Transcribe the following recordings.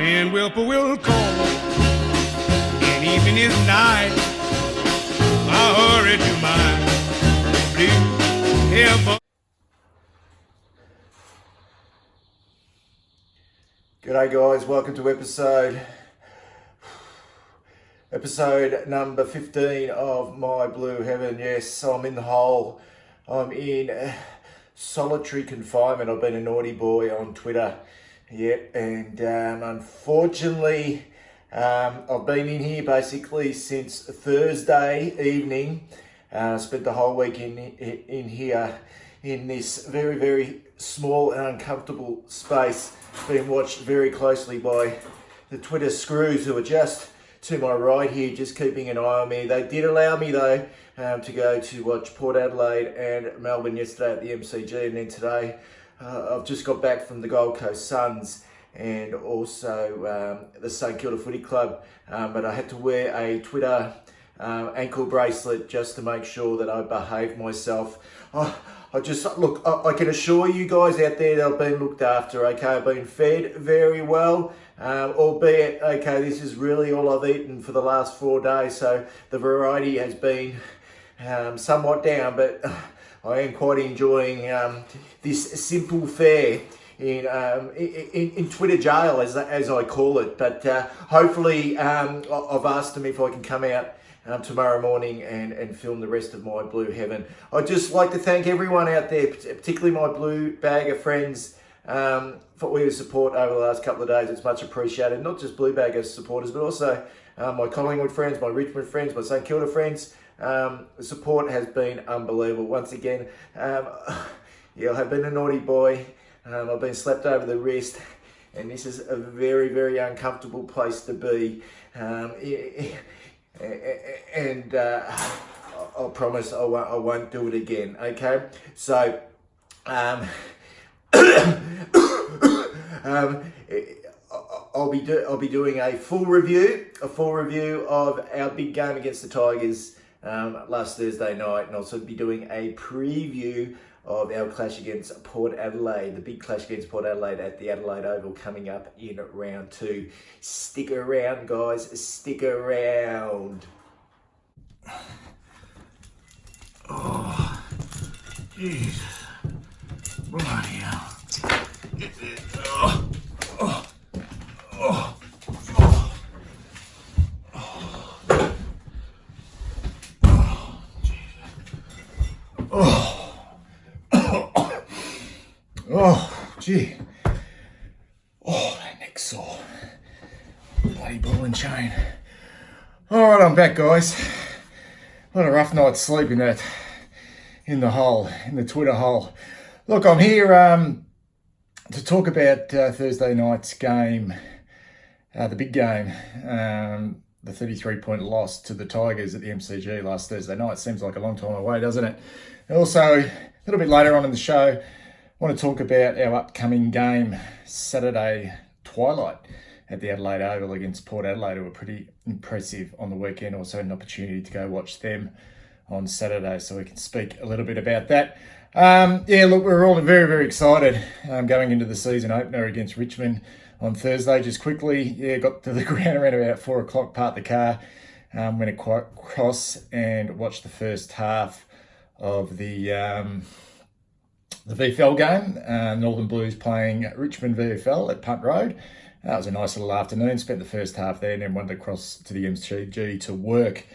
and whippoorwill call. And evening is night, I hurry to my blue heaven. G'day guys, welcome to episode number 15 of My Blue Heaven. Yes, I'm in the hole. I'm in solitary confinement. I've been a naughty boy on Twitter. Yep, and unfortunately, I've been in here basically since Thursday evening. Spent the whole week in here in this very, very small and uncomfortable space. Being watched very closely by the Twitter screws who are just to my right here, just keeping an eye on me. They did allow me though to go to watch Port Adelaide and Melbourne yesterday at the MCG, and then today I've just got back from the Gold Coast Suns and also the St Kilda Footy Club, but I had to wear a Twitter ankle bracelet just to make sure that I behaved myself. I can assure you guys out there that I've been looked after, okay? I've been fed very well, albeit, okay, this is really all I've eaten for the last 4 days, so the variety has been somewhat down, but I am quite enjoying this simple fare in Twitter jail, as I call it. But hopefully, I've asked them if I can come out tomorrow morning and film the rest of My Blue Heaven. I'd just like to thank everyone out there, particularly my Blue Bagger friends, for all your support over the last couple of days. It's much appreciated. Not just Blue Bagger supporters, but also my Collingwood friends, my Richmond friends, my St Kilda friends. The support has been unbelievable. Once again, yeah, I have been a naughty boy. I've been slapped over the wrist, and this is a very, very uncomfortable place to be. And I promise I won't do it again. Okay, so I'll be doing a full review of our big game against the Tigers last Thursday night, and also be doing a preview of our clash against Port Adelaide, the big clash against Port Adelaide at the Adelaide Oval coming up in round 2. Stick around, guys. Stick around. Oh, jeez. Bloody hell. Oh, gee. Oh, that neck's sore. Bloody ball and chain. All right, I'm back, guys. What a rough night's sleep in the Twitter hole. Look, I'm here to talk about Thursday night's game, the big game, the 33-point loss to the Tigers at the MCG last Thursday night. Seems like a long time away, doesn't it? And also, a little bit later on in the show, I want to talk about our upcoming game, Saturday twilight at the Adelaide Oval against Port Adelaide, who were pretty impressive on the weekend. Also had an opportunity to go watch them on Saturday, so we can speak a little bit about that. Yeah, look, we're all very, very excited going into the season opener against Richmond on Thursday. Just quickly, yeah, got to the ground around about 4 o'clock, parked the car, went across and watched the first half of the VFL game, Northern Blues playing Richmond VFL at Punt Road. That was a nice little afternoon. Spent the first half there and then wandered across to the MCG to work.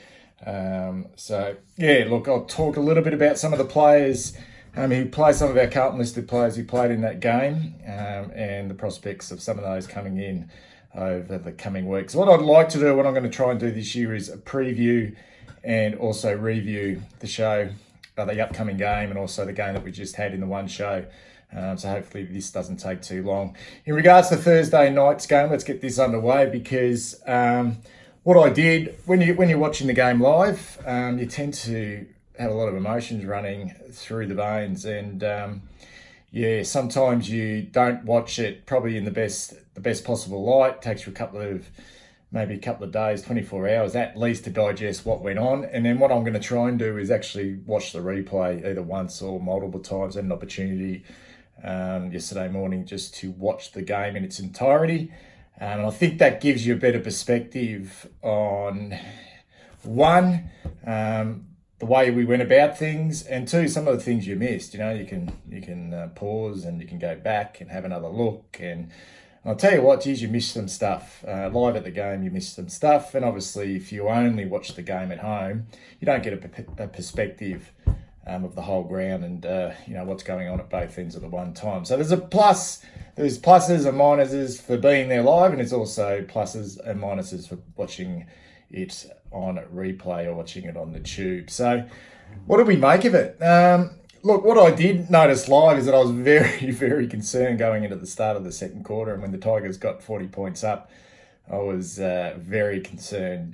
So, yeah, look, I'll talk a little bit about some of the players who play, some of our Carlton listed players who played in that game, and the prospects of some of those coming in over the coming weeks. What I'd like to do, what I'm going to try and do this year, is a preview and also review the show, the upcoming game, and also the game that we just had in the one show. So hopefully this doesn't take too long. In regards to Thursday night's game, let's get this underway, because what I did, when you're watching the game live, you tend to have a lot of emotions running through the veins, and yeah, sometimes you don't watch it probably in the best possible light. It takes you maybe a couple of days, 24 hours at least, to digest what went on. And then what I'm going to try and do is actually watch the replay either once or multiple times. I had an opportunity yesterday morning just to watch the game in its entirety. And I think that gives you a better perspective on, one, the way we went about things, and two, some of the things you missed. You know, you can pause and you can go back and have another look. And I'll tell you what, geez, you missed some stuff. Live at the game, you missed some stuff. And obviously, if you only watch the game at home, you don't get a perspective of the whole ground and what's going on at both ends at the one time. So there's pluses and minuses for being there live, and there's also pluses and minuses for watching it on replay or watching it on the tube. So what do we make of it? Look, what I did notice live is that I was very, very concerned going into the start of the second quarter, and when the Tigers got 40 points up, I was very concerned.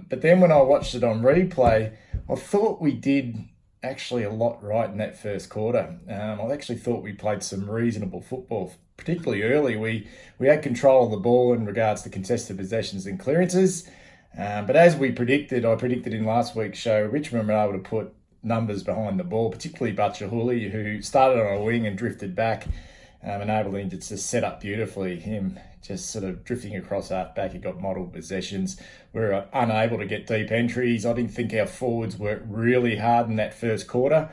But then when I watched it on replay, I thought we did actually a lot right in that first quarter. I actually thought we played some reasonable football, particularly early. We had control of the ball in regards to contested possessions and clearances. But as I predicted in last week's show, Richmond were able to put numbers behind the ball, particularly Butcher Houli, who started on a wing and drifted back, enabling to just set up beautifully. Him just sort of drifting across half back. He got model possessions. We were unable to get deep entries. I didn't think our forwards worked really hard in that first quarter.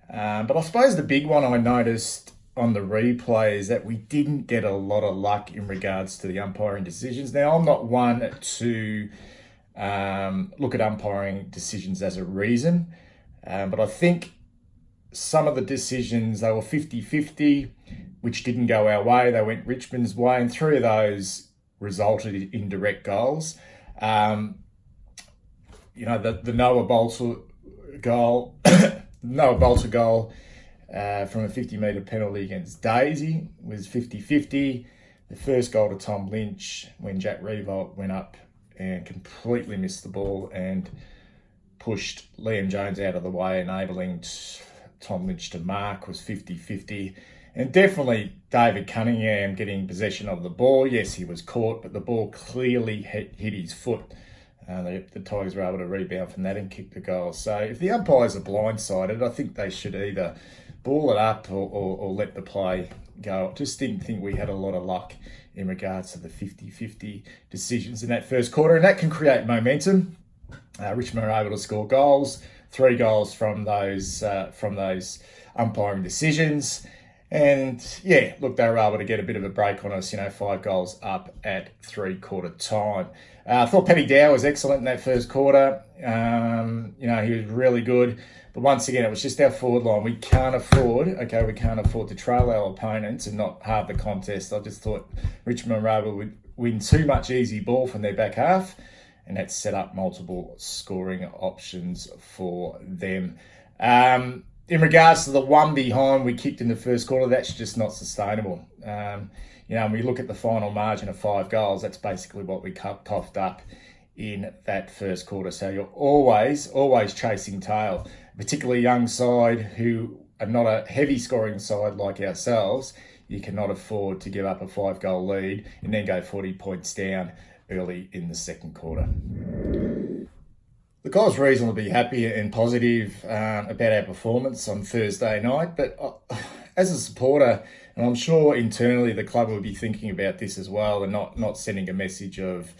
But I suppose the big one I noticed on the replay is that we didn't get a lot of luck in regards to the umpiring decisions. Now, I'm not one to look at umpiring decisions as a reason, but I think some of the decisions, they were 50-50, which didn't go our way. They went Richmond's way, and 3 of those resulted in direct goals. The Noah Bolter goal, from a 50-metre penalty against Daisy was 50-50. The first goal to Tom Lynch, when Jack Revolt went up and completely missed the ball and pushed Liam Jones out of the way, enabling Tom Lynch to mark, was 50-50. And definitely David Cunningham getting possession of the ball. Yes, he was caught, but the ball clearly hit his foot. The Tigers were able to rebound from that and kick the goal. So if the umpires are blindsided, I think they should either ball it up or let the play go. I just didn't think we had a lot of luck in regards to the 50-50 decisions in that first quarter, and that can create momentum. Richmond were able to score goals, 3 goals from those umpiring decisions. And yeah, look, they were able to get a bit of a break on us, 5 goals up at 3-quarter time. I thought Paddy Dow was excellent in that first quarter. He was really good. But once again, it was just our forward line. We can't afford to trail our opponents and not halve the contest. I just thought Richmond were able to win too much easy ball from their back half, and that set up multiple scoring options for them. In regards to the one behind we kicked in the first quarter, that's just not sustainable. When we look at the final margin of 5 goals, that's basically what we coughed up in that first quarter. So you're always chasing tail, particularly a young side who are not a heavy scoring side like ourselves. You cannot afford to give up a 5-goal lead and then go 40 points down early in the second quarter. Look, I was reasonably happy and positive about our performance on Thursday night, but as a supporter, and I'm sure internally the club will be thinking about this as well and not sending a message of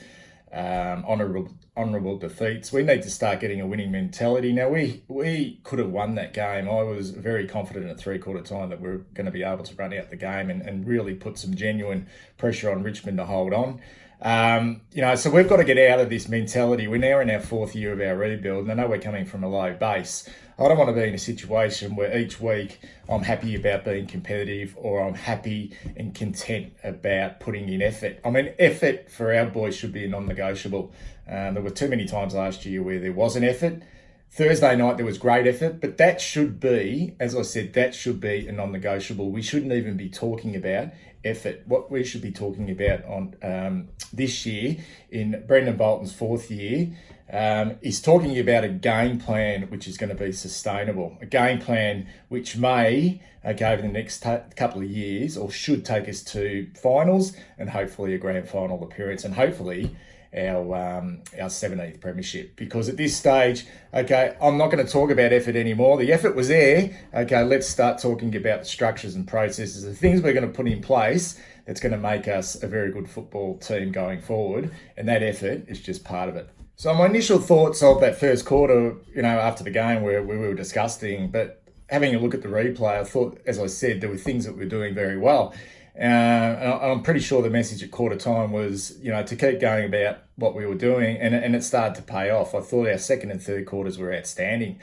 honourable defeats. We need to start getting a winning mentality. Now, we could have won that game. I was very confident at 3-quarter time that we were going to be able to run out the game and really put some genuine pressure on Richmond to hold on. So we've got to get out of this mentality. We're now in our 4th year of our rebuild, and I know we're coming from a low base. I don't want to be in a situation where each week I'm happy about being competitive or I'm happy and content about putting in effort. I mean, effort for our boys should be a non-negotiable. There were too many times last year where there wasn't effort. Thursday night, there was great effort, but that should be, as I said, that should be a non-negotiable. We shouldn't even be talking about effort. What we should be talking about on this year, in Brendan Bolton's 4th year, is talking about a game plan which is going to be sustainable, a game plan which may, over the next couple of years, or should take us to finals and hopefully a grand final appearance, and hopefully our 17th premiership. Because at this stage, I'm not going to talk about effort anymore. The effort was there. Let's start talking about the structures and processes, the things we're going to put in place that's going to make us a very good football team going forward, and that effort is just part of it. So my initial thoughts of that first quarter, after the game where we were disgusting, but having a look at the replay, I thought, as I said, there were things that we were doing very well. And I'm pretty sure the message at quarter time was, to keep going about what we were doing, and it started to pay off. I thought our second and third quarters were outstanding.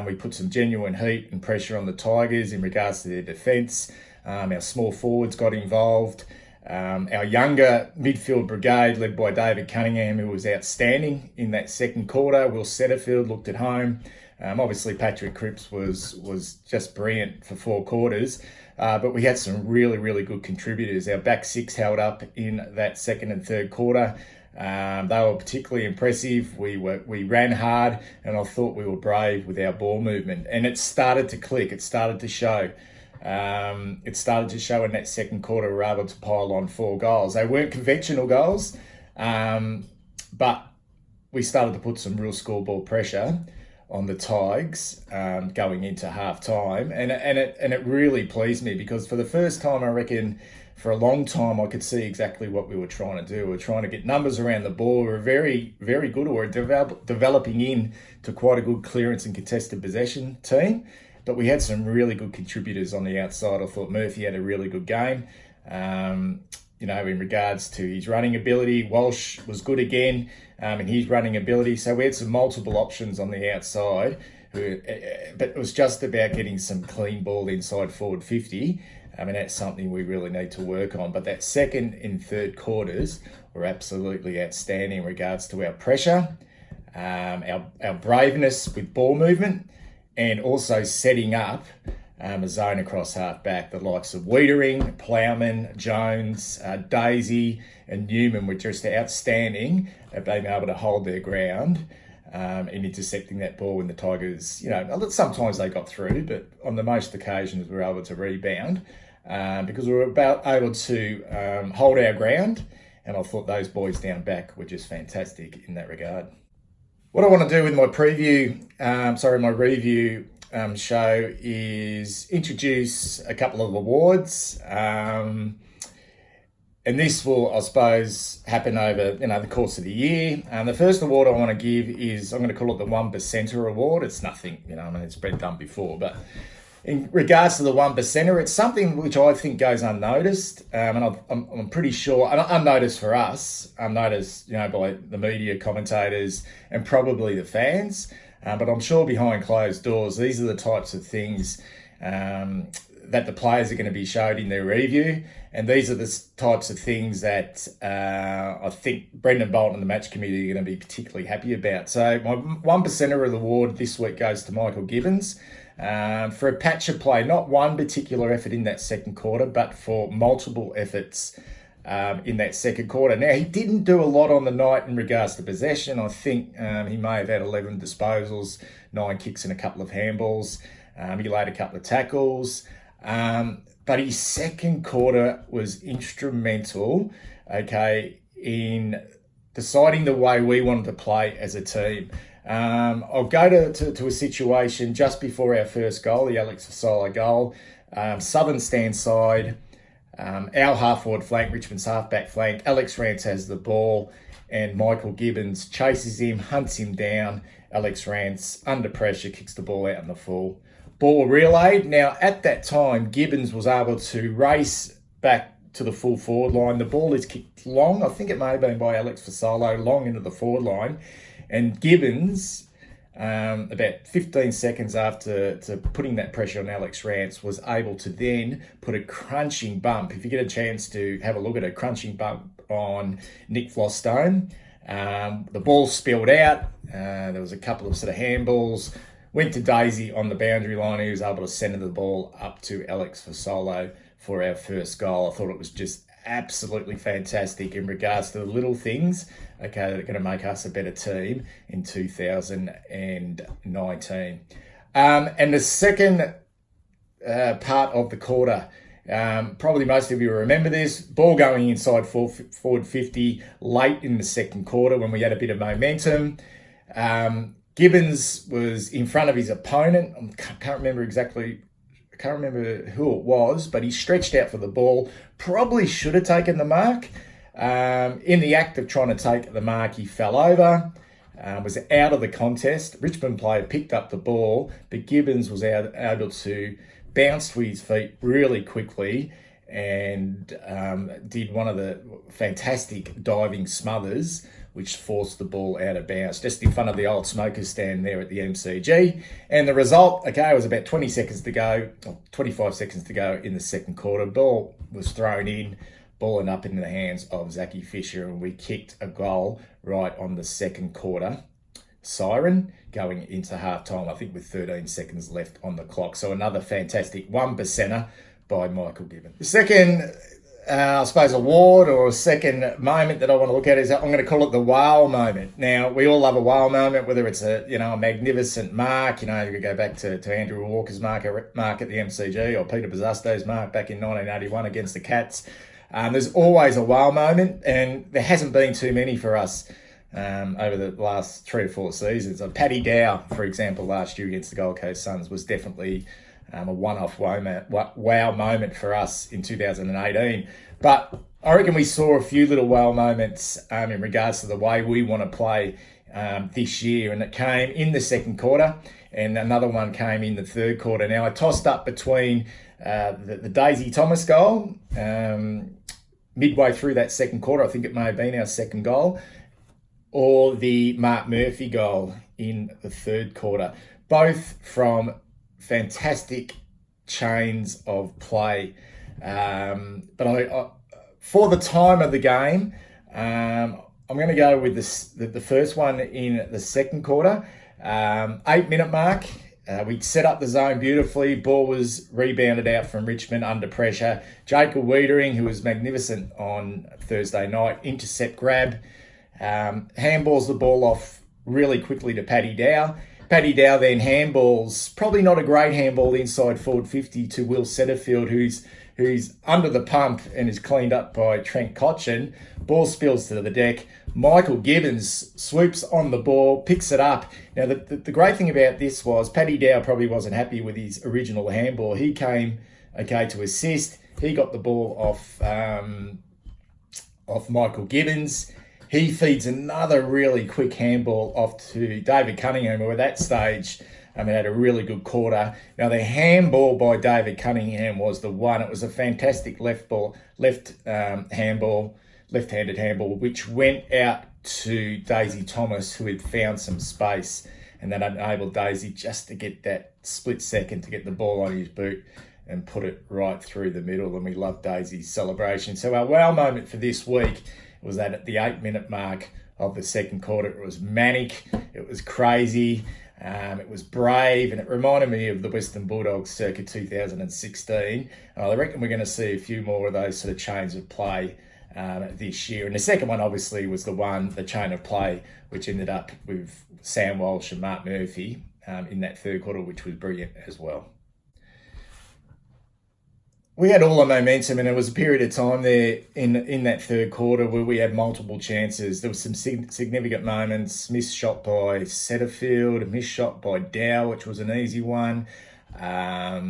We put some genuine heat and pressure on the Tigers in regards to their defence. Our small forwards got involved. Our younger midfield brigade, led by David Cunningham, who was outstanding in that second quarter. Will Setterfield looked at home. Obviously, Paddy Cripps was just brilliant for 4 quarters. But we had some really, really good contributors. Our back six held up in that second and third quarter. They were particularly impressive. We ran hard, and I thought we were brave with our ball movement. And it started to click. It started to show. In that second quarter. We were able to pile on 4 goals. They weren't conventional goals, but we started to put some real scoreboard pressure on the Tiges going into half time, and it really pleased me, because for the first time, I reckon, for a long time, I could see exactly what we were trying to do. We were trying to get numbers around the ball. We were very, very good. We were developing into quite a good clearance and contested possession team. But we had some really good contributors on the outside. I thought Murphy had a really good game. In regards to his running ability, Walsh was good again in his running ability. So we had some multiple options on the outside. But it was just about getting some clean ball inside forward 50. And that's something we really need to work on. But that second and third quarters were absolutely outstanding in regards to our pressure, our braveness with ball movement, and also setting up a zone across half back. The likes of Weitering, Plowman, Jones, Daisy and Newman were just outstanding at being able to hold their ground and intersecting that ball when the Tigers, sometimes they got through, but on the most occasions we were able to rebound because we were about able to hold our ground. And I thought those boys down back were just fantastic in that regard. What I want to do with my review show is introduce a couple of awards. And this will, I suppose, happen over, the course of the year. The first award I want to give is, I'm going to call it the 1%er award. It's nothing, it's been done before, but in regards to the 1%er, it's something which I think goes unnoticed, and I'm pretty sure, unnoticed for us, unnoticed, by the media commentators and probably the fans, but I'm sure behind closed doors, these are the types of things that the players are going to be showed in their review, and these are the types of things that I think Brendan Bolton and the match committee are going to be particularly happy about. So my 1%er of the award this week goes to Michael Gibbons. For a patch of play, not one particular effort in that second quarter, but for multiple efforts in that second quarter. Now, he didn't do a lot on the night in regards to possession. I think he may have had 11 disposals, 9 kicks and a couple of handballs. He laid a couple of tackles. But his second quarter was instrumental, in deciding the way we wanted to play as a team. I'll go to a situation just before our first goal, the Alex Fasolo goal. Southern stand side, our half-forward flank, Richmond's half-back flank. Alex Rance has the ball and Michael Gibbons chases him, hunts him down. Alex Rance, under pressure, kicks the ball out in the full. Ball relayed. Now, at that time, Gibbons was able to race back to the full forward line. The ball is kicked long. I think it may have been by Alex Fasolo, long into the forward line. And Gibbons, about 15 seconds after putting that pressure on Alex Rance, was able to then put a crunching bump. If you get a chance to have a look at a crunching bump on Nick Flostone, the ball spilled out. There was a couple of sort of handballs. Went to Daisy on the boundary line. He was able to send the ball up to Alex Fasolo for our first goal. I thought it was just absolutely fantastic in regards to the little things, okay, that are going to make us a better team in 2019. And the second part of the quarter, probably most of you remember this, ball going inside forward 50 late in the second quarter when we had a bit of momentum. Gibbons was in front of his opponent. I can't remember who it was, but he stretched out for the ball. Probably should have taken the mark. In the act of trying to take the mark, he fell over, was out of the contest. Richmond player picked up the ball, but Gibbons was able to bounce to his feet really quickly and did one of the fantastic diving smothers, which forced the ball out of bounds just in front of the old smoker stand there at the MCG. And the result, okay, was about 25 seconds to go in the second quarter. Ball was thrown in, ball and up in the hands of Zachy Fisher, and we kicked a goal right on the second quarter siren going into half-time, I think with 13 seconds left on the clock. So another fantastic 1%er by Michael Gibbons. The second, I suppose, award or second moment that I want to look at is, I'm going to call it the whale moment. Now, we all love a whale moment, whether it's a magnificent mark, you could go back to Andrew Walker's mark at the MCG or Peter Bosusto's mark back in 1981 against the Cats. There's always a whale moment, and there hasn't been too many for us over the last 3 or 4 seasons. Paddy Dow, for example, last year against the Gold Coast Suns was definitely a one-off wow moment for us in 2018. But I reckon we saw a few little wow moments in regards to the way we want to play this year, and it came in the second quarter, and another one came in the third quarter. Now, I tossed up between the Daisy Thomas goal midway through that second quarter, I think it may have been our second goal, or the Marc Murphy goal in the third quarter, both from fantastic chains of play. But I for the time of the game, I'm going to go with the first one in the second quarter. 8-minute mark. We set up the zone beautifully. Ball was rebounded out from Richmond under pressure. Jacob Weitering, who was magnificent on Thursday night, intercept grab. Handballs the ball off really quickly to Paddy Dow. Paddy Dow then handballs, probably not a great handball, inside forward 50 to Will Setterfield, who's under the pump and is cleaned up by Trent Cotchin. Ball spills to the deck. Michael Gibbons swoops on the ball, picks it up. Now, the great thing about this was Paddy Dow probably wasn't happy with his original handball. He came, okay, to assist. He got the ball off Michael Gibbons. He feeds another really quick handball off to David Cunningham, who at that stage had a really good quarter. Now, the handball by David Cunningham was the one. It was a fantastic left-handed handball, which went out to Daisy Thomas, who had found some space, and that enabled Daisy just to get that split second to get the ball on his boot and put it right through the middle. And we love Daisy's celebration. So our wow moment for this week was that at the 8-minute mark of the second quarter. It was manic, it was crazy, it was brave, and it reminded me of the Western Bulldogs circa 2016. And I reckon we're going to see a few more of those sort of chains of play this year. And the second one, obviously, was the chain of play, which ended up with Sam Walsh and Marc Murphy in that third quarter, which was brilliant as well. We had all the momentum, and there was a period of time there in that third quarter where we had multiple chances. There was some significant moments. Missed shot by Setterfield, a missed shot by Dow, which was an easy one. A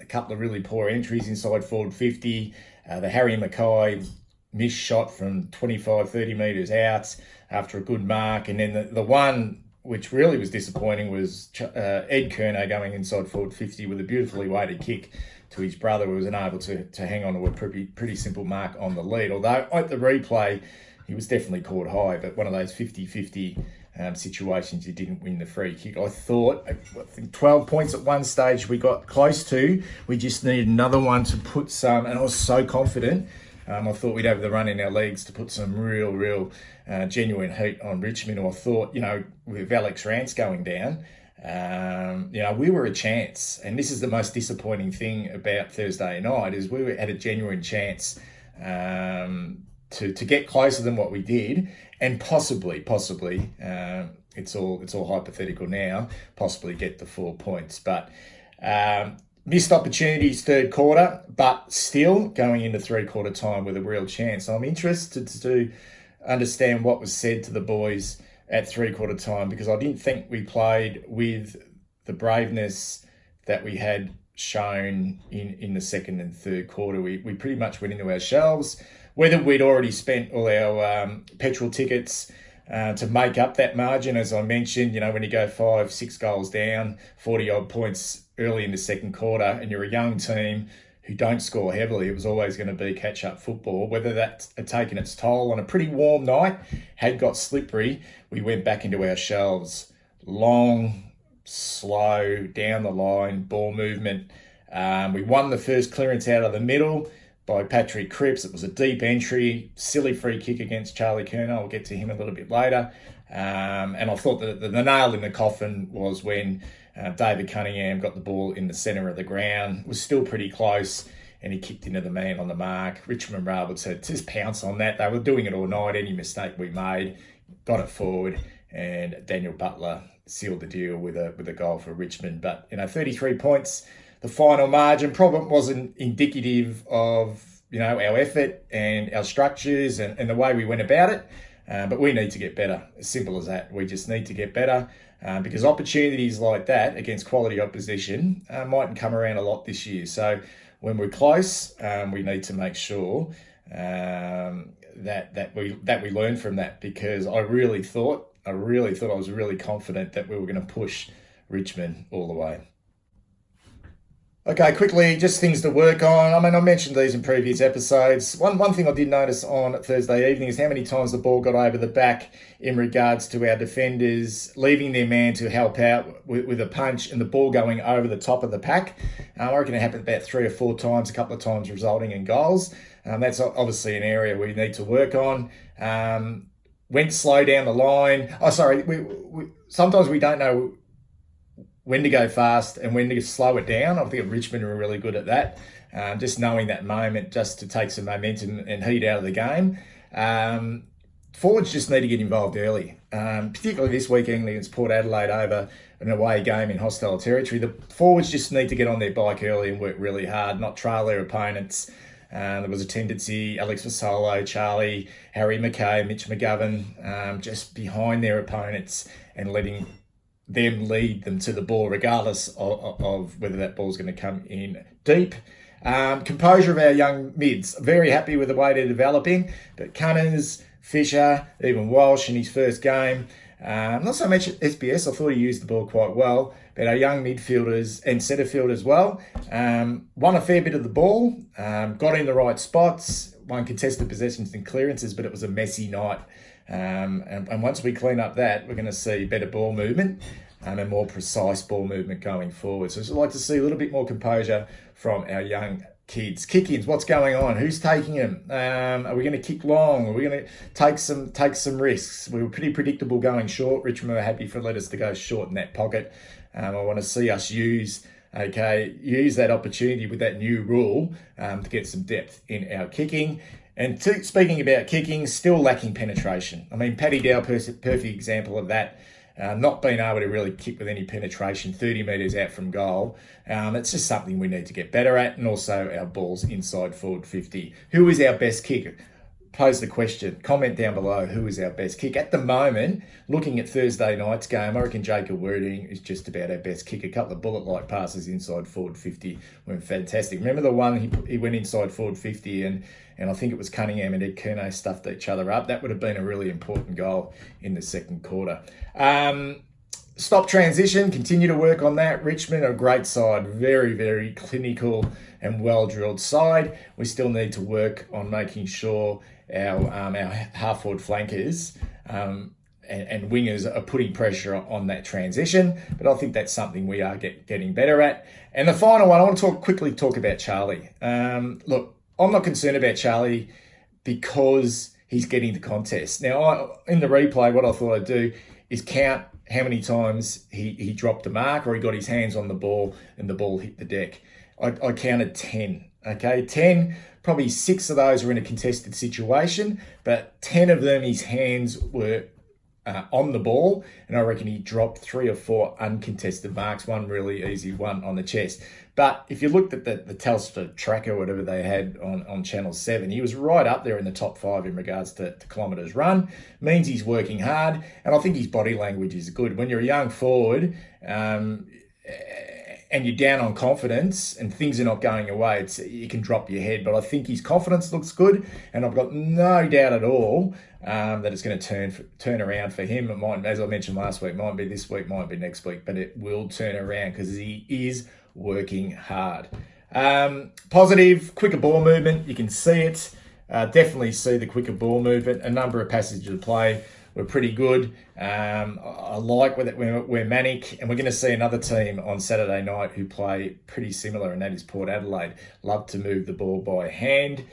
couple of really poor entries inside forward 50. The Harry Mackay missed shot from 25, 30 metres out after a good mark. And then the one which really was disappointing was Ed Curnow going inside forward 50 with a beautifully weighted kick to his brother, who was unable to hang on to a pretty simple mark on the lead. Although at the replay, he was definitely caught high, but one of those 50-50 situations, he didn't win the free kick. I think 12 points at one stage we got close to. We just needed another one to put some, and I was so confident. I thought we'd have the run in our legs to put some real genuine heat on Richmond. I thought, with Alex Rance going down, we were a chance. And this is the most disappointing thing about Thursday night, is we had a genuine chance to get closer than what we did, and possibly, it's all hypothetical now, possibly get the 4 points. But missed opportunities third quarter, but still going into three-quarter time with a real chance. So I'm interested to understand what was said to the boys at three-quarter time, because I didn't think we played with the braveness that we had shown in the second and third quarter. We pretty much went into our shells, whether we'd already spent all our petrol tickets to make up that margin. As I mentioned, when you go 5-6 goals down, 40 odd points early in the second quarter, and you're a young team who don't score heavily, it was always going to be catch-up football. Whether that's taken its toll on a pretty warm night, had got slippery, we went back into our shells. Long, slow, down the line, ball movement. We won the first clearance out of the middle by Paddy Cripps. It was a deep entry, silly free kick against Charlie Kerner. I'll get to him a little bit later. And I thought that the nail in the coffin was when David Cunningham got the ball in the centre of the ground. It was still pretty close, and he kicked into the man on the mark. Richmond were able to just pounce on that. They were doing it all night. Any mistake we made, got it forward, and Daniel Butler sealed the deal with a goal for Richmond. But 33 points, the final margin, probably wasn't indicative of our effort and our structures and the way we went about it. But we need to get better. As simple as that. We just need to get better, because opportunities like that against quality opposition mightn't come around a lot this year. So when we're close, we need to make sure that we learn from that, because I really thought I was really confident that we were going to push Richmond all the way. Okay, quickly, just things to work on. I mean, I mentioned these in previous episodes. One thing I did notice on Thursday evening is how many times the ball got over the back in regards to our defenders leaving their man to help out with a punch, and the ball going over the top of the pack. I reckon it happened about 3 or 4 times, a couple of times resulting in goals. That's obviously an area we need to work on. Went slow down the line. We sometimes we don't know when to go fast and when to slow it down. I think Richmond are really good at that. Just knowing that moment, just to take some momentum and heat out of the game. Forwards just need to get involved early, particularly this weekend against Port Adelaide over an away game in hostile territory. The forwards just need to get on their bike early and work really hard, not trail their opponents. There was a tendency, Alex Vasolo, Charlie, Harry McKay, Mitch McGovern, just behind their opponents and letting them lead them to the ball, regardless of whether that ball's going to come in deep. Composure of our young mids. Very happy with the way they're developing. But Cunners, Fisher, even Walsh in his first game. Not so much SBS. I thought he used the ball quite well. But our young midfielders and centre field as well. Won a fair bit of the ball. Got in the right spots. Won contested possessions and clearances, but it was a messy night. And once we clean up that, we're going to see better ball movement and more precise ball movement going forward. So I'd like to see a little bit more composure from our young kids. Kick-ins, what's going on? Who's taking them? Are we going to kick long? Are we going to take some risks? We were pretty predictable going short. Richmond were happy for let us to go short in that pocket. I want to see us use that opportunity with that new rule to get some depth in our kicking. And speaking about kicking, still lacking penetration. I mean, Paddy Dow, perfect example of that. Not being able to really kick with any penetration 30 metres out from goal. It's just something we need to get better at. And also our balls inside forward 50. Who is our best kicker? Pose the question. Comment down below, who is our best kick? At the moment, looking at Thursday night's game, I reckon Jacob Weitering is just about our best kick. A couple of bullet-like passes inside forward 50 were fantastic. Remember the one he went inside forward 50 and I think it was Cunningham and Ed Kerno stuffed each other up. That would have been a really important goal in the second quarter. Stop transition, continue to work on that. Richmond are a great side, very, very clinical and well-drilled side. We still need to work on making sure our half-forward flankers and wingers are putting pressure on that transition. But I think that's something we are getting better at. And the final one, I want to quickly talk about Charlie. Look, I'm not concerned about Charlie because he's getting the contest. Now, in the replay, what I thought I'd do is count how many times he dropped a mark or he got his hands on the ball and the ball hit the deck. I counted 10, okay? 10 Probably 6 of those were in a contested situation, but 10 of them his hands were on the ball, and I reckon he dropped 3 or 4 uncontested marks, one really easy one on the chest. But if you looked at the Telstra tracker, whatever they had on Channel 7, he was right up there in the top 5 in regards to kilometres run. Means he's working hard, and I think his body language is good. When you're a young forward, and you're down on confidence and things are not going away, you can drop your head. But I think his confidence looks good, and I've got no doubt at all that it's going to turn around for him. It might, as I mentioned last week, might be this week, might be next week, but it will turn around because he is working hard. Positive, quicker ball movement. You can see it. Definitely see the quicker ball movement. A number of passages of play were pretty good. I like we're manic, and we're going to see another team on Saturday night who play pretty similar, and that is Port Adelaide. Love to move the ball by hand.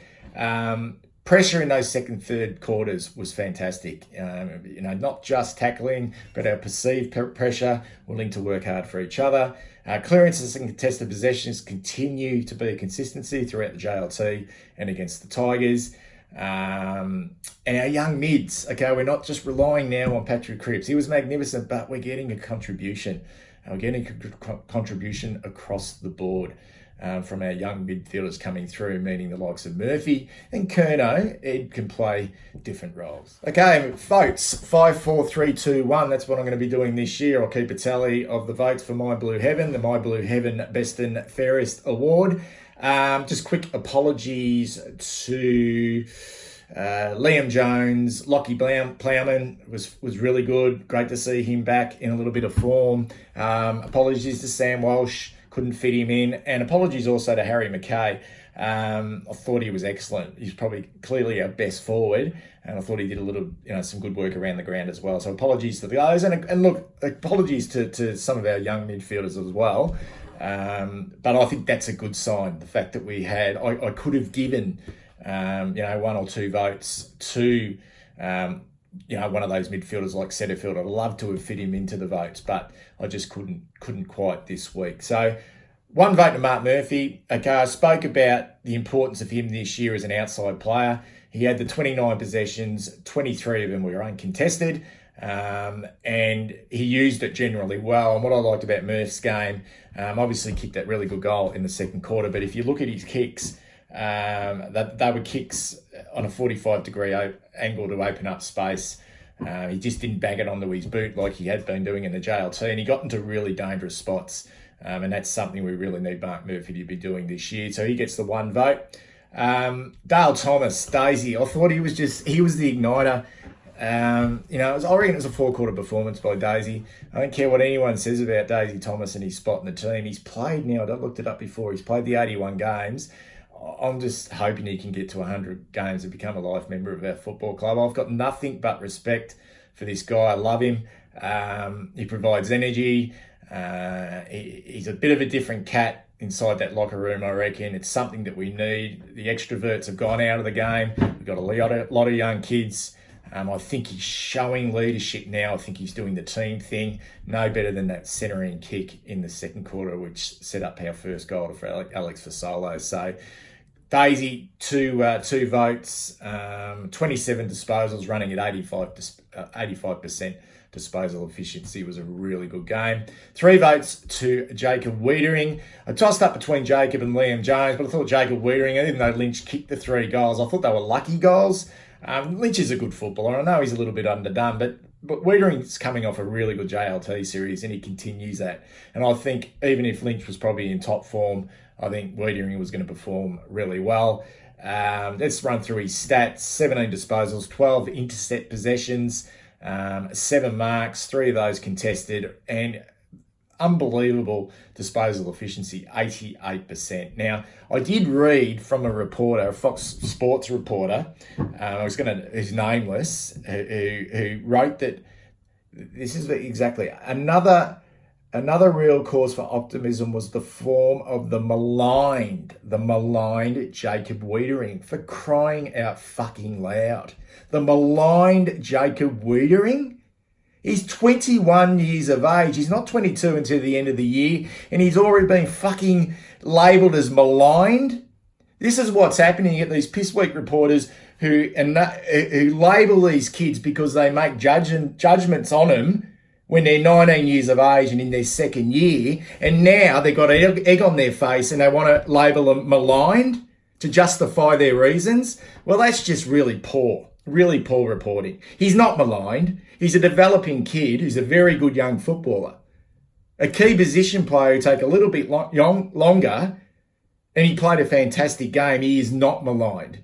Pressure in those second, third quarters was fantastic. Not just tackling, but our perceived pressure, willing to work hard for each other. Clearances and contested possessions continue to be a consistency throughout the JLT and against the Tigers. And our young mids, okay, we're not just relying now on Paddy Cripps. He was magnificent, but we're getting a contribution. We're getting a contribution across the board from our young midfielders coming through, meaning the likes of Murphy and Curno. Ed can play different roles. Okay, votes, 5, 4, 3, 2, 1. That's what I'm going to be doing this year. I'll keep a tally of the votes for My Blue Heaven, the My Blue Heaven Best and Fairest Award. Just quick apologies to Liam Jones. Lockie Plowman was really good. Great to see him back in a little bit of form. Apologies to Sam Walsh. Couldn't fit him in. And apologies also to Harry McKay. I thought he was excellent. He's probably clearly our best forward. And I thought he did a little, some good work around the ground as well. So apologies to the guys. And look, apologies to some of our young midfielders as well. But I think that's a good sign. The fact that we had, I could have given, 1 or 2 votes to, one of those midfielders like Setterfield. I'd love to have fit him into the votes, but I just couldn't quite this week. So 1 vote to Marc Murphy. Okay, I spoke about the importance of him this year as an outside player. He had the 29 possessions, 23 of them were uncontested. And he used it generally well. And what I liked about Murph's game, obviously kicked that really good goal in the second quarter. But if you look at his kicks, they were kicks on a 45-degree angle to open up space. He just didn't bang it onto his boot like he had been doing in the JLT. And he got into really dangerous spots. And that's something we really need Marc Murphy to be doing this year. So he gets the 1 vote. Dale Thomas, Daisy, I thought he was the igniter. I reckon it was a 4-quarter performance by Daisy. I don't care what anyone says about Daisy Thomas and his spot in the team. He's played now, I looked it up before, he's played the 81 games. I'm just hoping he can get to 100 games and become a life member of our football club. I've got nothing but respect for this guy. I love him. He provides energy. He's a bit of a different cat inside that locker room, I reckon. It's something that we need. The extroverts have gone out of the game. We've got a lot of young kids. I think he's showing leadership now. I think he's doing the team thing. No better than that centering kick in the second quarter, which set up our first goal for Alex Fasolo. So Daisy, 2 votes, 27 disposals, running at 85% disposal efficiency. Was a really good game. 3 votes to Jacob Weitering. I tossed up between Jacob and Liam Jones, but I thought Jacob Weitering, even though Lynch kicked the 3 goals, I thought they were lucky goals. Lynch is a good footballer. I know he's a little bit underdone, but Weitering's coming off a really good JLT series, and he continues that. And I think even if Lynch was probably in top form, I think Weitering was going to perform really well. Let's run through his stats. 17 disposals, 12 intercept possessions, 7 marks, 3 of those contested, and unbelievable disposal efficiency, 88%. Now, I did read from a reporter, a Fox Sports reporter, who's nameless, who wrote that this is exactly another real cause for optimism was the form of the maligned Jacob Weitering, for crying out fucking loud. The maligned Jacob Weitering? He's 21 years of age. He's not 22 until the end of the year, and he's already been fucking labelled as maligned. This is what's happening. You get these piss weak reporters who label these kids because they make judgments on them when they're 19 years of age and in their second year, and now they've got an egg on their face and they want to label them maligned to justify their reasons. Well, that's just really poor reporting. He's not maligned. He's a developing kid who's a very good young footballer. A key position player who take a little bit longer, and he played a fantastic game. He is not maligned.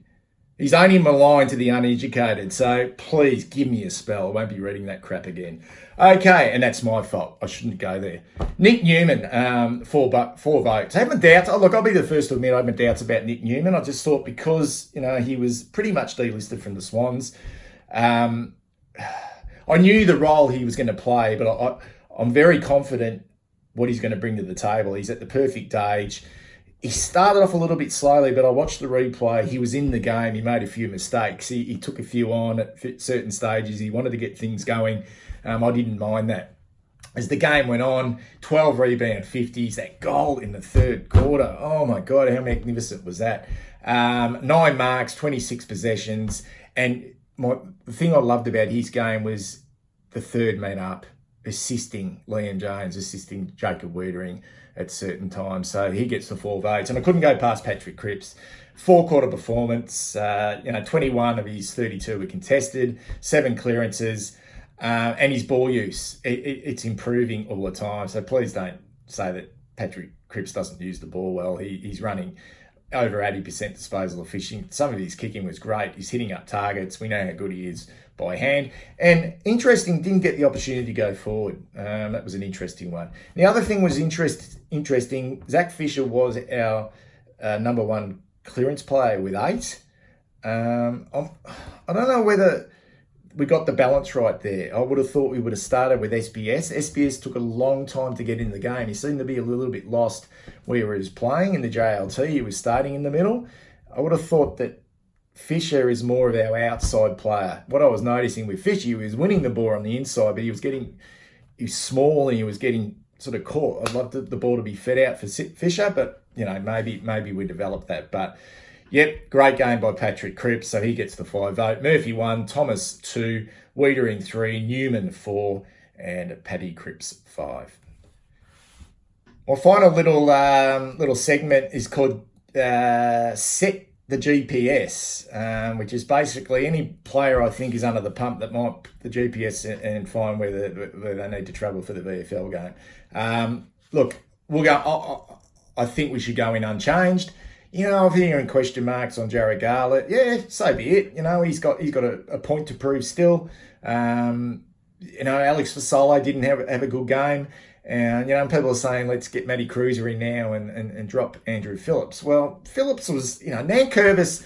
He's only maligned to the uneducated. So please give me a spell. I won't be reading that crap again. Okay, and that's my fault. I shouldn't go there. Nic Newman, four votes. I have my doubts. Oh, look, I'll be the first to admit I have my doubts about Nic Newman. I just thought because, he was pretty much delisted from the Swans. I knew the role he was going to play, but I'm very confident what he's going to bring to the table. He's at the perfect age. He started off a little bit slowly, but I watched the replay. He was in the game. He made a few mistakes. He took a few on at certain stages. He wanted to get things going. I didn't mind that. As the game went on, 12 rebound 50s, that goal in the third quarter. Oh my God, how magnificent was that? 9 marks, 26 possessions. And the thing I loved about his game was the third man up, assisting Liam Jones, assisting Jacob Weitering at certain times. So he gets the 4 votes. And I couldn't go past Paddy Cripps. 4-quarter performance, 21 of his 32 were contested, 7 clearances, and his ball use. It's improving all the time. So please don't say that Paddy Cripps doesn't use the ball well. He's running over 80% disposal efficient. Some of his kicking was great. He's hitting up targets. We know how good he is by hand. And interesting, didn't get the opportunity to go forward. That was an interesting one. The other thing was interesting. Zach Fisher was our number 1 clearance player with 8. I don't know whether we got the balance right there. I would have thought we would have started with SBS. SBS took a long time to get in the game. He seemed to be a little bit lost where he was playing in the JLT. He was starting in the middle. I would have thought that Fisher is more of our outside player. What I was noticing with Fisher, he was winning the ball on the inside, but he was small and he was getting sort of caught. I'd love the ball to be fed out for Fisher, but maybe we developed that. But yep, great game by Paddy Cripps, so he gets the 5 vote. Murphy 1, Thomas 2, Weitering 3, Newman 4, and Paddy Cripps 5. My final little segment is called Set the GPS, which is basically any player I think is under the pump that might the GPS and find where they need to travel for the VFL game. Look, we'll go. I think we should go in unchanged. I'm hearing question marks on Jared Garlett. Yeah, so be it. He's got a point to prove still. Alex Fasolo didn't have a good game. And, people are saying, let's get Matty Cruiser in now and drop Andrew Phillips. Well, Phillips was, Nankervis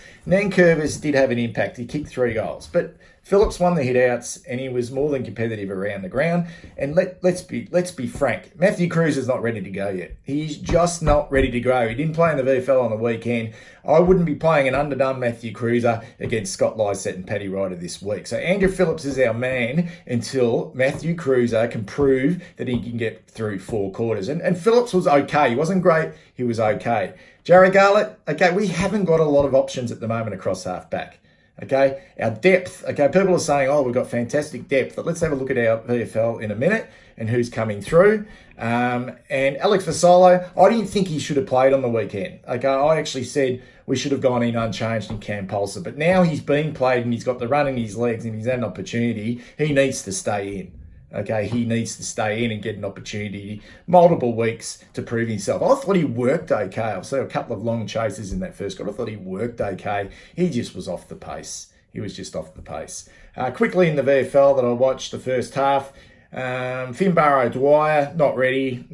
did have an impact. He kicked 3 goals. But Phillips won the hit-outs and he was more than competitive around the ground. And let's be frank, Matthew Cruiser's not ready to go yet. He's just not ready to go. He didn't play in the VFL on the weekend. I wouldn't be playing an underdone Matthew Cruiser against Scott Lysett and Paddy Ryder this week. So Andrew Phillips is our man until Matthew Cruiser can prove that he can get through 4 quarters. And Phillips was okay. He wasn't great. He was okay. Jared Garlett, okay, we haven't got a lot of options at the moment across half-back. Okay, our depth. Okay, people are saying, we've got fantastic depth. But let's have a look at our VFL in a minute and who's coming through. And Alex Fasolo, I didn't think he should have played on the weekend. Okay, I actually said we should have gone in unchanged in Cam Polster. But now he's being played and he's got the run in his legs and he's had an opportunity. He needs to stay in. Okay, he needs to stay in and get an opportunity, multiple weeks to prove himself. I thought he worked okay. I've seen a couple of long chases in that first quarter. I thought he worked okay. He just was off the pace. He was just off the pace. Quickly in the VFL that I watched the first half, Finbarrow Dwyer, not ready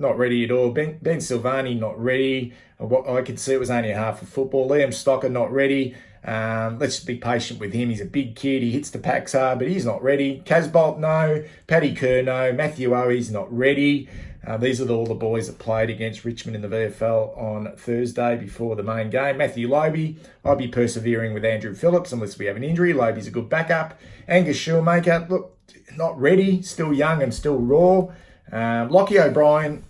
at all. Ben Silvani, not ready. I could see it was only a half of football. Liam Stocker, not ready. Let's be patient with him. He's a big kid. He hits the packs hard, but he's not ready. Casbolt, no. Paddy Kerr, no. Matthew Owies, not ready. These are all the boys that played against Richmond in the VFL on Thursday before the main game. Matthew Lobe, I'd be persevering with Andrew Phillips unless we have an injury. Lobe's a good backup. Angus Shoemaker, look, not ready. Still young and still raw. Lockie O'Brien,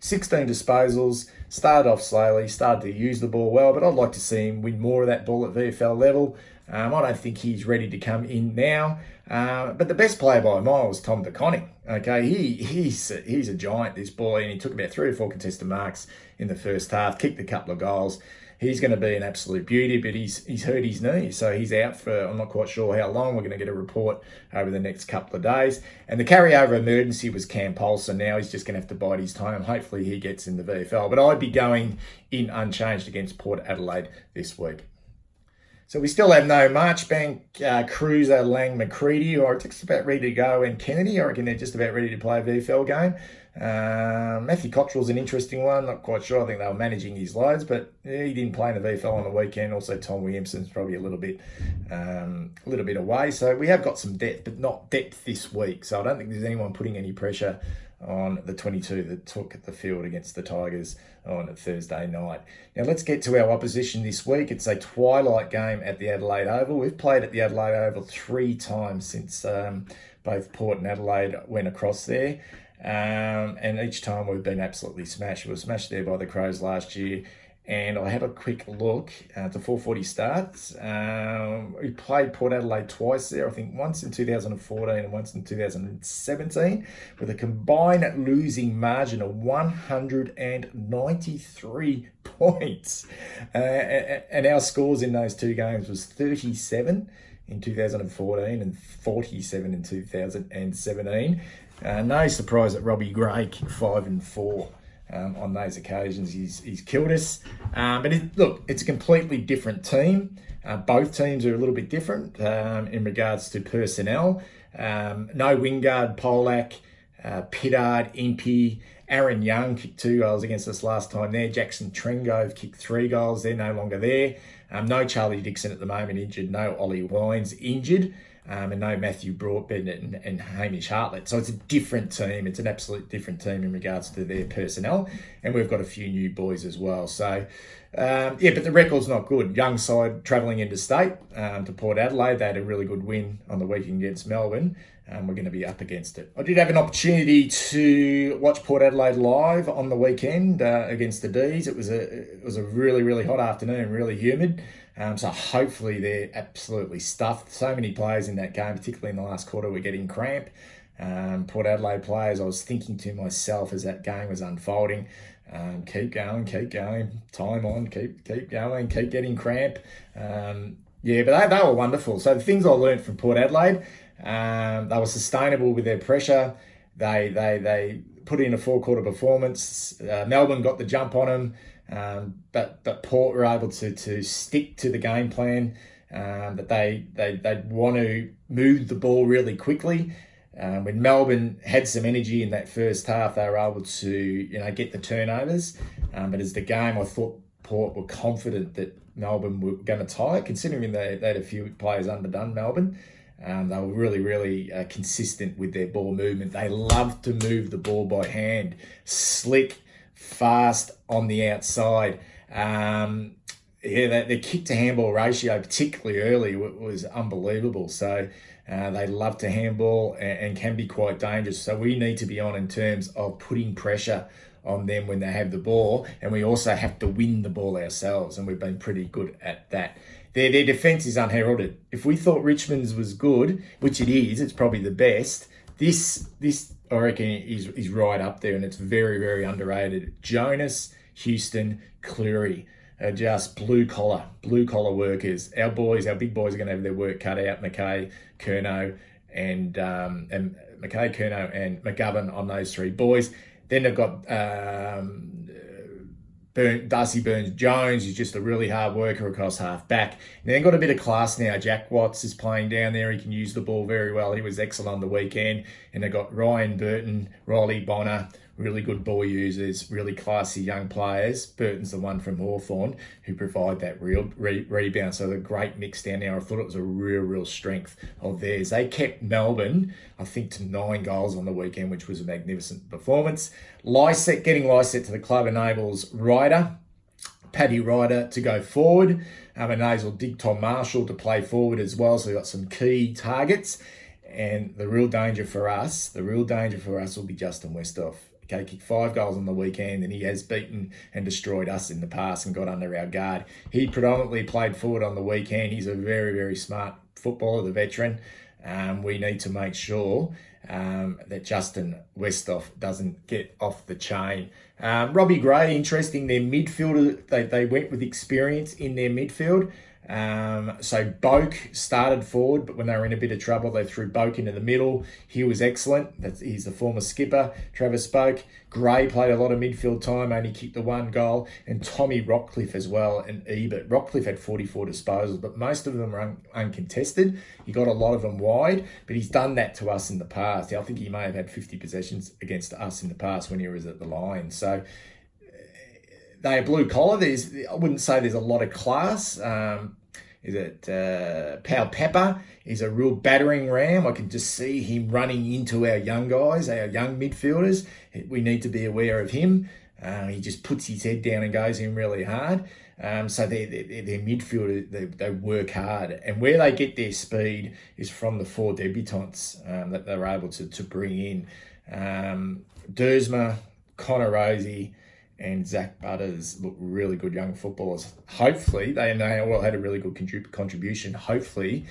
16 disposals, Started off slowly, started to use the ball well, but I'd like to see him win more of that ball at VFL level. I don't think he's ready to come in now. But the best player by a mile was Tom DeConning. Okay, he's a giant, this boy, and he took about 3 or 4 contested marks in the first half, kicked a couple of goals. He's going to be an absolute beauty, but he's hurt his knee, so he's out for, I'm not quite sure how long. We're going to get a report over the next couple of days. And the carryover emergency was Cam Polson. Now he's just going to have to bide his time. Hopefully he gets in the VFL. But I'd be going in unchanged against Port Adelaide this week. So we still have no Marchbank, Cruiser, Lang, McCready, or just about ready to go, and Kennedy. I reckon they're just about ready to play a VFL game. Matthew Cottrell's an interesting one. Not quite sure. I think they were managing his loads, but he didn't play in the VFL on the weekend. Also, Tom Williamson's probably a little bit away. So we have got some depth, but not depth this week. So I don't think there's anyone putting any pressure on the 22 that took the field against the Tigers on Thursday night. Now let's get to our opposition this week. It's a twilight game at the Adelaide Oval. We've played at the Adelaide Oval 3 times since both Port and Adelaide went across there. And each time we've been absolutely smashed. We were smashed there by the Crows last year. And I had a quick look at the 4:40 starts. We played Port Adelaide twice there, I think once in 2014 and once in 2017, with a combined losing margin of 193 points. And our scores in those 2 games was 37 in 2014 and 47 in 2017. No surprise that Robbie Gray kicked 5 and 4 on those occasions. He's killed us. But it's a completely different team. Both teams are a little bit different in regards to personnel. No Wingard, Polak, Pittard, Impey. Aaron Young kicked 2 goals against us last time there. Jackson Trengove kicked 3 goals. They're no longer there. No Charlie Dixon at the moment injured. No Ollie Wines injured. And no Matthew Broadbent and Hamish Hartlett. So it's a different team. It's an absolute different team in regards to their personnel. And we've got a few new boys as well. So, but the record's not good. Young side travelling interstate to Port Adelaide. They had a really good win on the weekend against Melbourne. We're going to be up against it. I did have an opportunity to watch Port Adelaide live on the weekend against the D's. It was a really, really hot afternoon, really humid. So hopefully they're absolutely stuffed. So many players in that game, particularly in the last quarter, were getting cramp. Port Adelaide players, I was thinking to myself as that game was unfolding, keep going, time on, keep going, keep getting cramp. But they were wonderful. So the things I learned from Port Adelaide, they were sustainable with their pressure. They put in a 4-quarter performance. Melbourne got the jump on them. But Port were able to stick to the game plan, that they'd want to move the ball really quickly. When Melbourne had some energy in that first half, they were able to get the turnovers. But as the game, I thought Port were confident that Melbourne were going to tie it, considering they had a few players underdone Melbourne. They were really, really consistent with their ball movement. They love to move the ball by hand, slick, fast on the outside. The kick to handball ratio, particularly early, was unbelievable. So they love to handball and can be quite dangerous. So we need to be on in terms of putting pressure on them when they have the ball, and we also have to win the ball ourselves, and we've been pretty good at that. Their defence is unheralded. If we thought Richmond's was good, which it is, it's probably the best. This I reckon is right up there, and it's very, very underrated. Jonas, Houston, Cleary are just blue collar workers. Our big boys are going to have their work cut out. McKay, Curnow, and McGovern on those 3 boys. Then they've got Darcy Burns-Jones, who's just a really hard worker across half back. And they've got a bit of class now. Jack Watts is playing down there. He can use the ball very well. He was excellent on the weekend. And they've got Ryan Burton, Riley Bonner, really good ball users, really classy young players. Burton's the one from Hawthorn who provide that real rebound. So the great mix down there. I thought it was a real strength of theirs. They kept Melbourne, I think, to 9 goals on the weekend, which was a magnificent performance. Getting Lysett to the club enables Paddy Ryder to go forward. And they'll dig Tom Marshall to play forward as well. So we've got some key targets. And the real danger for us will be Justin Westhoff. Okay, kicked 5 goals on the weekend, and he has beaten and destroyed us in the past and got under our guard. He predominantly played forward on the weekend. He's a very, very smart footballer, the veteran. We need to make sure that Justin Westhoff doesn't get off the chain. Robbie Gray, interesting, their midfielder, they went with experience in their midfield. So Boak started forward, but when they were in a bit of trouble, they threw Boak into the middle. He was excellent. He's the former skipper, Travis Boak. Gray played a lot of midfield time, only kicked the 1 goal. And Tommy Rockcliffe as well, and Ebert. Rockcliffe had 44 disposals, but most of them were uncontested. He got a lot of them wide, but he's done that to us in the past. I think he may have had 50 possessions against us in the past when he was at the Lions. So they are blue collar. I wouldn't say there's a lot of class. Pal Pepper is a real battering ram. I can just see him running into our young guys, our young midfielders. We need to be aware of him. He just puts his head down and goes in really hard. So they're midfielders, they work hard. And where they get their speed is from the 4 debutants that they're able to bring in. Dersma, Connor Rosie, and Zach Butters look really good young footballers. Hopefully, they all had a really good contribution. Hopefully,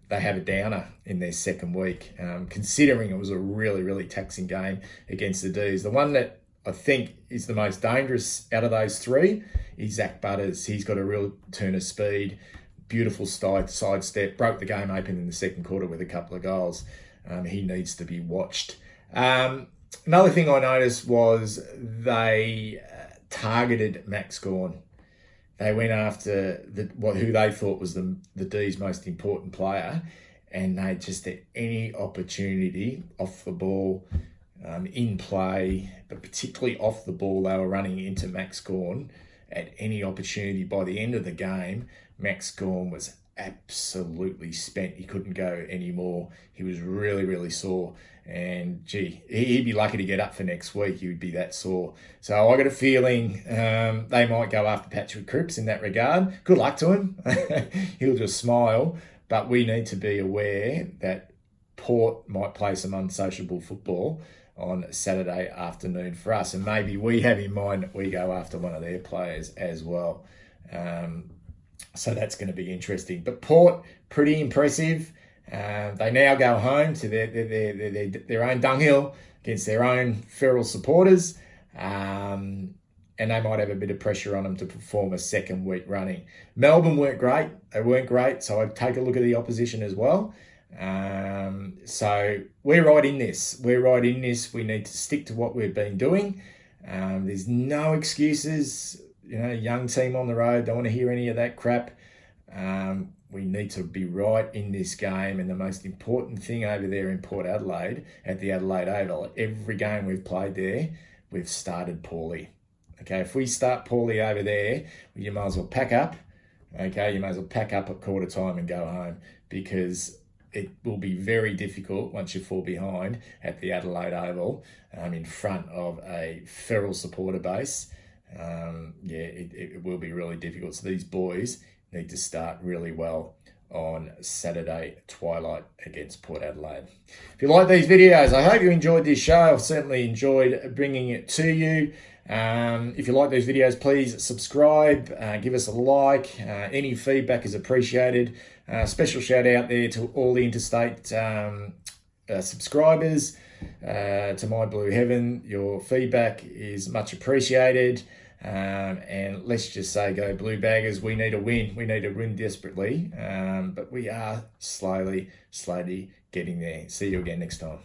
they have a downer in their second week, considering it was a really, really taxing game against the D's. The one that I think is the most dangerous out of those 3 is Zach Butters. He's got a real turn of speed, beautiful sidestep, broke the game open in the second quarter with a couple of goals. He needs to be watched. Another thing I noticed was they targeted Max Gawn. They went after who they thought was the D's most important player, and they just at any opportunity off the ball, in play, but particularly off the ball, they were running into Max Gawn at any opportunity. By the end of the game, Max Gawn was absolutely spent. He couldn't go anymore. He was really, really sore. And gee, he'd be lucky to get up for next week. He would be that sore. So I got a feeling they might go after Paddy Cripps in that regard. Good luck to him. He'll just smile. But we need to be aware that Port might play some unsociable football on Saturday afternoon for us. And maybe we have in mind that we go after one of their players as well. So that's going to be interesting. But Port, pretty impressive. They now go home to their own dunghill against their own feral supporters. And they might have a bit of pressure on them to perform a second week running. Melbourne weren't great. They weren't great. So I'd take a look at the opposition as well. So we're right in this. We need to stick to what we've been doing. There's no excuses. Young team on the road, don't want to hear any of that crap. We need to be right in this game. And the most important thing over there in Port Adelaide, at the Adelaide Oval, every game we've played there, we've started poorly. Okay, if we start poorly over there, you might as well pack up. Okay, you might as well pack up at quarter time and go home, because it will be very difficult once you fall behind at the Adelaide Oval in front of a feral supporter base. It will be really difficult. So these boys need to start really well on Saturday twilight against Port Adelaide. If you like these videos, I hope you enjoyed this show. I've certainly enjoyed bringing it to you. If you like these videos, please subscribe, give us a like. Any feedback is appreciated. Special shout out there to all the interstate subscribers, to My Blue Heaven. Your feedback is much appreciated. And let's just say, go Blue Baggers. We need a win. We need to win desperately. But we are slowly getting there. See you again next time.